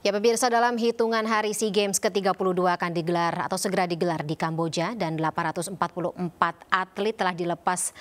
Ya pemirsa, dalam hitungan hari SEA Games ke-32 akan digelar atau segera digelar di Kamboja dan 844 atlet telah dilepas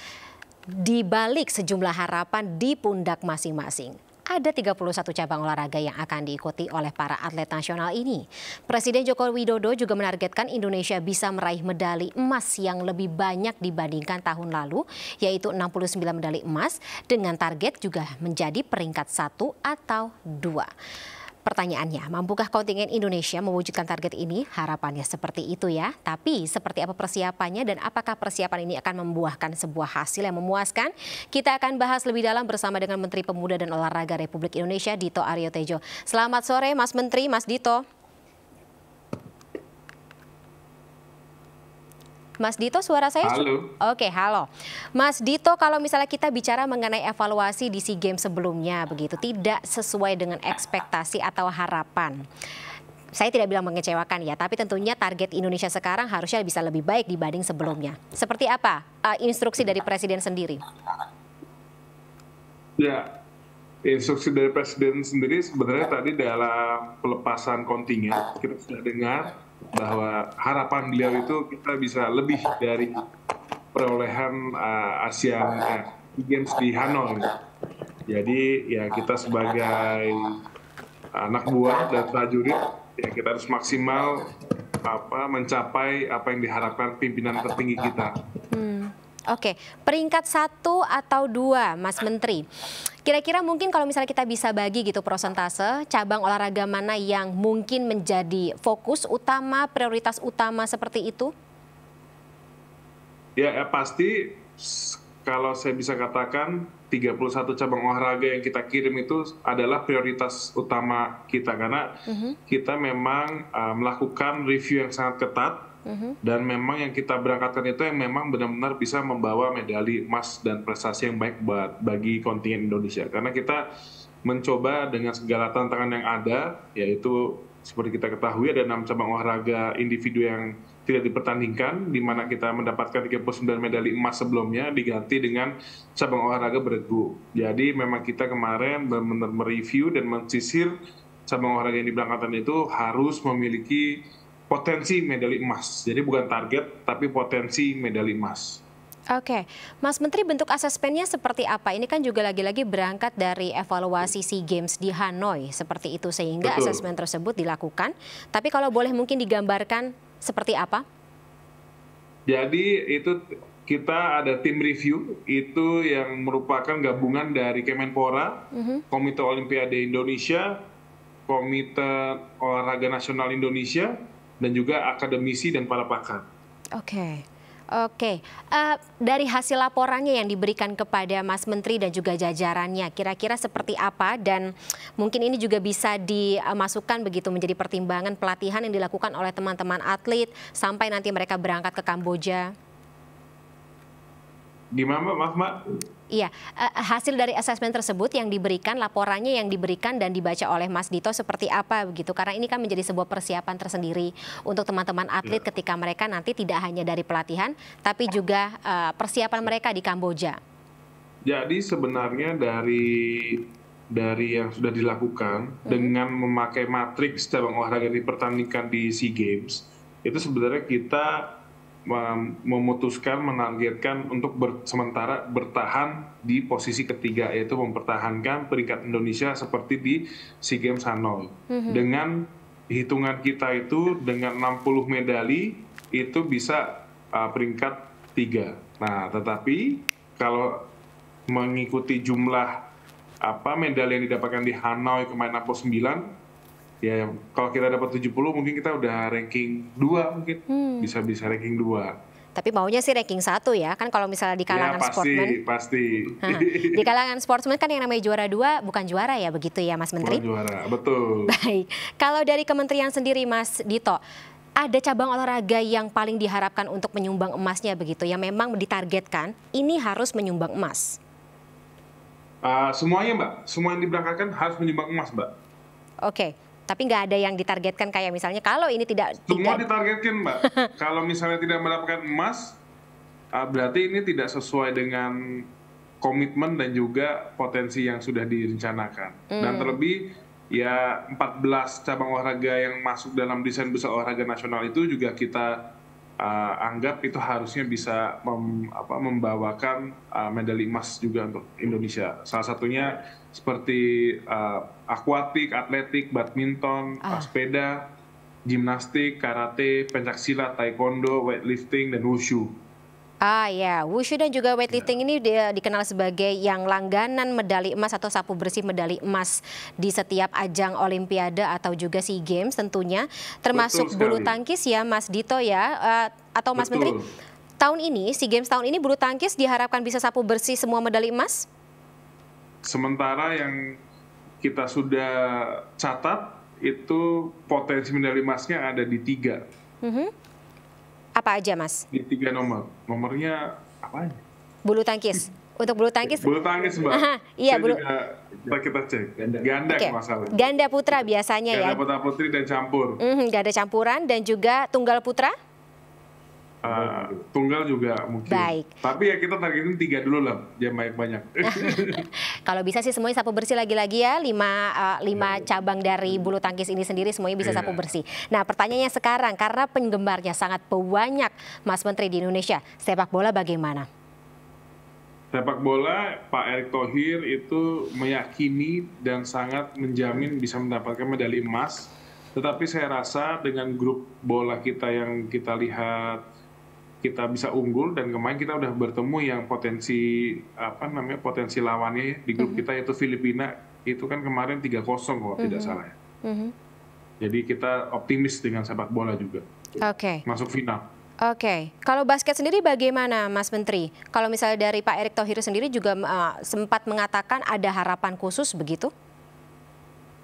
di balik sejumlah harapan di pundak masing-masing. Ada 31 cabang olahraga yang akan diikuti oleh para atlet nasional ini. Presiden Joko Widodo juga menargetkan Indonesia bisa meraih medali emas yang lebih banyak dibandingkan tahun lalu, yaitu 69 medali emas, dengan target juga menjadi peringkat 1 atau 2. Pertanyaannya, mampukah kontingen Indonesia mewujudkan target ini? Harapannya seperti itu ya. Tapi seperti apa persiapannya dan apakah persiapan ini akan membuahkan sebuah hasil yang memuaskan? Kita akan bahas lebih dalam bersama dengan Menteri Pemuda dan Olahraga Republik Indonesia, Dito Aryo Tejo. Selamat sore Mas Menteri, Mas Dito. Mas Dito, suara saya? Halo. Oke, halo. Mas Dito, kalau misalnya kita bicara mengenai evaluasi di SEA Games sebelumnya, begitu tidak sesuai dengan ekspektasi atau harapan. Saya tidak bilang mengecewakan ya, tapi tentunya target Indonesia sekarang harusnya bisa lebih baik dibanding sebelumnya. Seperti apa instruksi dari Presiden sendiri? Ya, instruksi dari Presiden sendiri sebenarnya tadi dalam pelepasan kontingen kita sudah dengar bahwa harapan beliau itu kita bisa lebih dari perolehan ASEAN Games di Hanoi. Jadi ya kita sebagai anak buah dan prajurit ya kita harus maksimal mencapai apa yang diharapkan pimpinan tertinggi kita. Oke, peringkat 1 atau 2, Mas Menteri. Kira-kira mungkin kalau misalnya kita bisa bagi gitu persentase, cabang olahraga mana yang mungkin menjadi fokus utama, prioritas utama seperti itu? Ya pasti kalau saya bisa katakan 31 cabang olahraga yang kita kirim itu adalah prioritas utama kita. Karena kita memang melakukan review yang sangat ketat. Dan memang yang kita berangkatkan itu yang memang benar-benar bisa membawa medali emas dan prestasi yang baik bagi kontingen Indonesia. Karena kita mencoba dengan segala tantangan yang ada, yaitu seperti kita ketahui ada 6 cabang olahraga individu yang tidak dipertandingkan, di mana kita mendapatkan 39 medali emas sebelumnya diganti dengan cabang olahraga beregu. Jadi memang kita kemarin benar-benar mereview dan mensisir cabang olahraga yang diberangkatkan itu harus memiliki potensi medali emas. Jadi bukan target, tapi potensi medali emas. Oke, Mas Menteri, bentuk asesmennya seperti apa? Ini kan juga lagi-lagi berangkat dari evaluasi SEA Games di Hanoi, seperti itu, sehingga asesmen tersebut dilakukan. Tapi kalau boleh mungkin digambarkan seperti apa? Jadi itu kita ada tim review, itu yang merupakan gabungan dari Kemenpora, Komite Olimpiade Indonesia, Komite Olahraga Nasional Indonesia, dan juga akademisi dan para pakar. Oke. Dari hasil laporannya yang diberikan kepada Mas Menteri dan juga jajarannya, kira-kira seperti apa? Dan mungkin ini juga bisa dimasukkan begitu menjadi pertimbangan pelatihan yang dilakukan oleh teman-teman atlet sampai nanti mereka berangkat ke Kamboja. Gimana, maaf Mbak? Iya, hasil dari asesmen tersebut yang diberikan, laporannya yang diberikan dan dibaca oleh Mas Dito seperti apa begitu? Karena ini kan menjadi sebuah persiapan tersendiri untuk teman-teman atlet ketika mereka nanti tidak hanya dari pelatihan, tapi juga persiapan mereka di Kamboja. Jadi sebenarnya dari yang sudah dilakukan dengan memakai matriks cabang olahraga yang dipertandingkan di SEA Games, itu sebenarnya kita memutuskan menargetkan untuk sementara bertahan di posisi ketiga, yaitu mempertahankan peringkat Indonesia seperti di SEA Games Hanoi. Dengan hitungan kita itu dengan 60 medali itu bisa peringkat 3. Nah, tetapi kalau mengikuti jumlah medali yang didapatkan di Hanoi kemarin 69, ya kalau kita dapat 70 mungkin kita udah ranking 2 mungkin. Bisa ranking 2. Tapi maunya sih ranking 1 ya, kan kalau misalnya di kalangan sportsman. Pasti. Di kalangan sportsman kan yang namanya juara 2 bukan juara ya, begitu ya Mas Menteri? Bukan juara, betul. Baik, kalau dari kementerian sendiri Mas Dito, ada cabang olahraga yang paling diharapkan untuk menyumbang emasnya begitu, yang memang ditargetkan ini harus menyumbang emas? Semuanya Mbak, semua yang diberangkatkan harus menyumbang emas Mbak. Oke. Tapi nggak ada yang ditargetkan kayak misalnya kalau ini tidak... Semua ditargetkan Mbak. Kalau misalnya tidak mendapatkan emas, berarti ini tidak sesuai dengan komitmen dan juga potensi yang sudah direncanakan. Dan terlebih ya 14 cabang olahraga yang masuk dalam desain besar olahraga nasional itu juga kita anggap itu harusnya bisa membawakan medali emas juga untuk Indonesia. Salah satunya seperti akuatik, atletik, badminton, sepeda, gimnastik, karate, pencaksilat, taekwondo, weightlifting, dan wushu. Ya, wushu dan juga weightlifting ini dikenal sebagai yang langganan medali emas atau sapu bersih medali emas di setiap ajang Olimpiade atau juga SEA Games tentunya, termasuk bulu tangkis ya Mas Dito ya, atau Mas Menteri. Tahun ini, SEA Games tahun ini bulu tangkis diharapkan bisa sapu bersih semua medali emas? Sementara yang kita sudah catat itu potensi medali emasnya ada di 3. Apa aja, Mas? Di 3 nomor. Nomornya apa aja? Bulu tangkis. Untuk bulu tangkis? Bulu tangkis, Mbak. Iya, kita cek. Ganda masalah. Ganda putra biasanya ya. Ganda putra putri dan campur. Ganda campuran dan juga tunggal putra? Tunggal juga mungkin. Baik. Tapi ya kita targetin 3 dulu lah, jangan banyak-banyak. Kalau bisa sih semuanya sapu bersih lagi-lagi ya, 5 cabang dari bulu tangkis ini sendiri semuanya bisa sapu bersih. Nah pertanyaannya sekarang, karena penggemarnya sangat banyak Mas Menteri di Indonesia, sepak bola bagaimana? Sepak bola, Pak Erick Thohir itu meyakini dan sangat menjamin bisa mendapatkan medali emas. Tetapi saya rasa dengan grup bola kita yang kita lihat, kita bisa unggul, dan kemarin kita udah bertemu yang potensi potensi lawannya di grup kita yaitu Filipina, itu kan kemarin 3-0 kalau tidak salah ya. Jadi kita optimis dengan sepak bola juga. Masuk final. Kalau basket sendiri bagaimana Mas Menteri? Kalau misalnya dari Pak Erick Thohir sendiri juga sempat mengatakan ada harapan khusus begitu?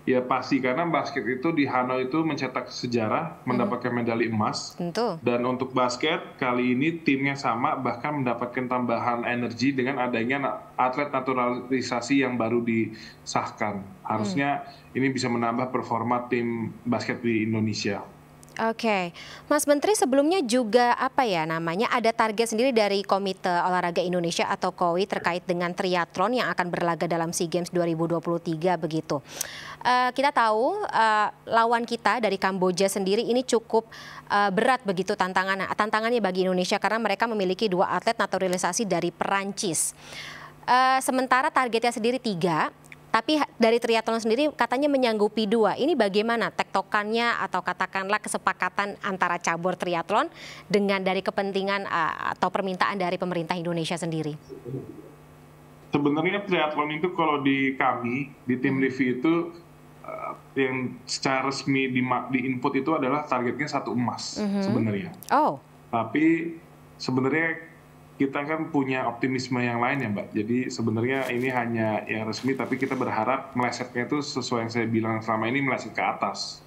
Ya pasti, karena basket itu di Hanoi itu mencetak sejarah, mendapatkan medali emas. Tentu. Dan untuk basket kali ini timnya sama, bahkan mendapatkan tambahan energi dengan adanya atlet naturalisasi yang baru disahkan. Harusnya ini bisa menambah performa tim basket di Indonesia. Mas Menteri, sebelumnya juga ada target sendiri dari Komite Olahraga Indonesia atau KOI terkait dengan triathlon yang akan berlaga dalam SEA Games 2023 begitu. Kita tahu lawan kita dari Kamboja sendiri ini cukup berat begitu tantangannya bagi Indonesia karena mereka memiliki 2 atlet naturalisasi dari Perancis. Sementara targetnya sendiri 3. Tapi dari triathlon sendiri katanya menyanggupi 2. Ini bagaimana tektokannya atau katakanlah kesepakatan antara cabur triathlon dengan dari kepentingan atau permintaan dari pemerintah Indonesia sendiri? Sebenarnya triathlon itu kalau di kami, di tim Livi itu yang secara resmi di input itu adalah targetnya 1 emas sebenarnya. Tapi sebenarnya kita kan punya optimisme yang lain ya Mbak. Jadi sebenarnya ini hanya yang resmi, tapi kita berharap melesetnya itu sesuai yang saya bilang selama ini, meleset ke atas.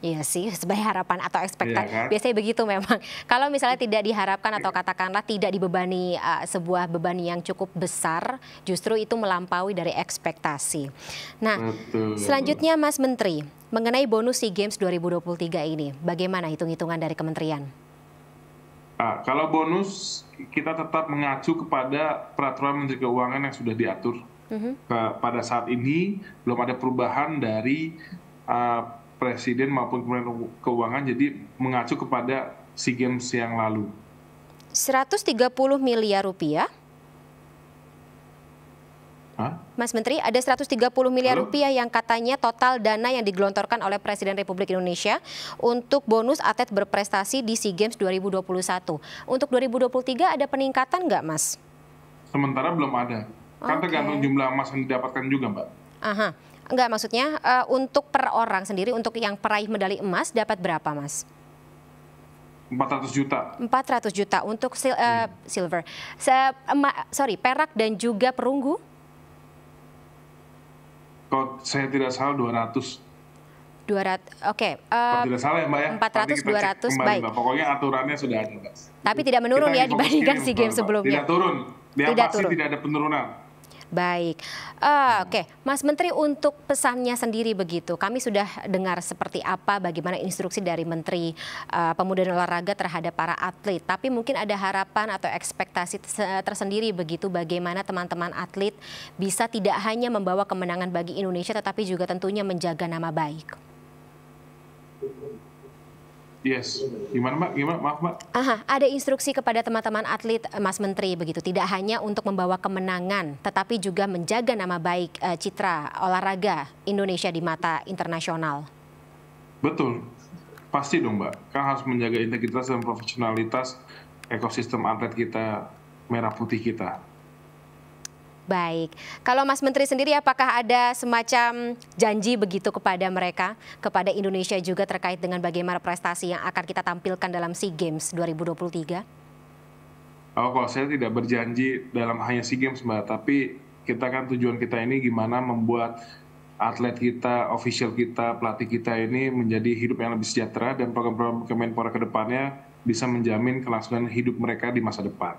Iya sih, sebagai harapan atau ekspektasi. Biasanya begitu memang. Kalau misalnya tidak diharapkan atau katakanlah tidak dibebani sebuah beban yang cukup besar, justru itu melampaui dari ekspektasi. Nah, selanjutnya Mas Menteri, mengenai bonus SEA Games 2023 ini, bagaimana hitung-hitungan dari kementerian? Kalau bonus, kita tetap mengacu kepada peraturan Menteri Keuangan yang sudah diatur. Pada saat ini belum ada perubahan dari Presiden maupun Kementerian Keuangan, jadi mengacu kepada SEA Games yang lalu. 130 miliar rupiah? Mas Menteri, ada 130 miliar rupiah yang katanya total dana yang digelontorkan oleh Presiden Republik Indonesia untuk bonus atlet berprestasi di SEA Games 2021. Untuk 2023 ada peningkatan nggak, Mas? Sementara belum ada. Kan tergantung jumlah emas yang didapatkan juga, Mbak. Enggak, maksudnya untuk per orang sendiri, untuk yang peraih medali emas dapat berapa, Mas? 400 juta. 400 juta untuk silver. Perak dan juga perunggu? Kalau saya tidak salah 200. Kalau tidak salah ya Mbak ya. 400, 200, baik. Mbak. Pokoknya aturannya sudah ada, Mbak. Tapi tidak menurun ya dibandingkan SEA Games sebelumnya. Tidak turun. Tidak ada penurunan. Baik, oke, Mas Menteri, untuk pesannya sendiri begitu, kami sudah dengar seperti apa bagaimana instruksi dari Menteri Pemuda dan Olahraga terhadap para atlet. Tapi mungkin ada harapan atau ekspektasi tersendiri begitu bagaimana teman-teman atlet bisa tidak hanya membawa kemenangan bagi Indonesia, tetapi juga tentunya menjaga nama baik. Yes, gimana Mbak? Maaf Mbak. Ada instruksi kepada teman-teman atlet, Mas Menteri begitu, tidak hanya untuk membawa kemenangan, tetapi juga menjaga nama baik citra olahraga Indonesia di mata internasional. Betul, pasti dong Mbak. Kan harus menjaga integritas dan profesionalitas ekosistem atlet kita, merah putih kita. Baik, kalau Mas Menteri sendiri apakah ada semacam janji begitu kepada mereka, kepada Indonesia juga terkait dengan bagaimana prestasi yang akan kita tampilkan dalam SEA Games 2023? Kalau saya tidak berjanji dalam hanya SEA Games Mbak, tapi kita kan tujuan kita ini gimana membuat atlet kita, official kita, pelatih kita ini menjadi hidup yang lebih sejahtera, dan program-program Kemenpora ke depannya bisa menjamin kelangsungan hidup mereka di masa depan.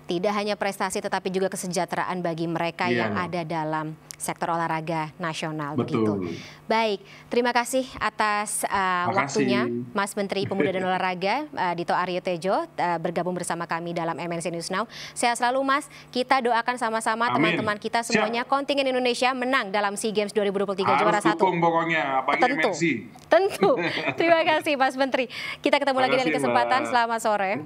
Tidak hanya prestasi tetapi juga kesejahteraan bagi mereka yang ada dalam sektor olahraga nasional. Betul. Begitu. Baik, terima kasih atas waktunya Mas Menteri Pemuda dan Olahraga Dito Aryo Tejo bergabung bersama kami dalam MNC News Now. Sehat selalu Mas, kita doakan sama-sama teman-teman kita semuanya, kontingen Indonesia menang dalam SEA Games 2023 juara 1. Harus dukung pokoknya, apalagi MNC. Tentu. Terima kasih Mas Menteri. Kita ketemu lagi di kesempatan. Selamat sore.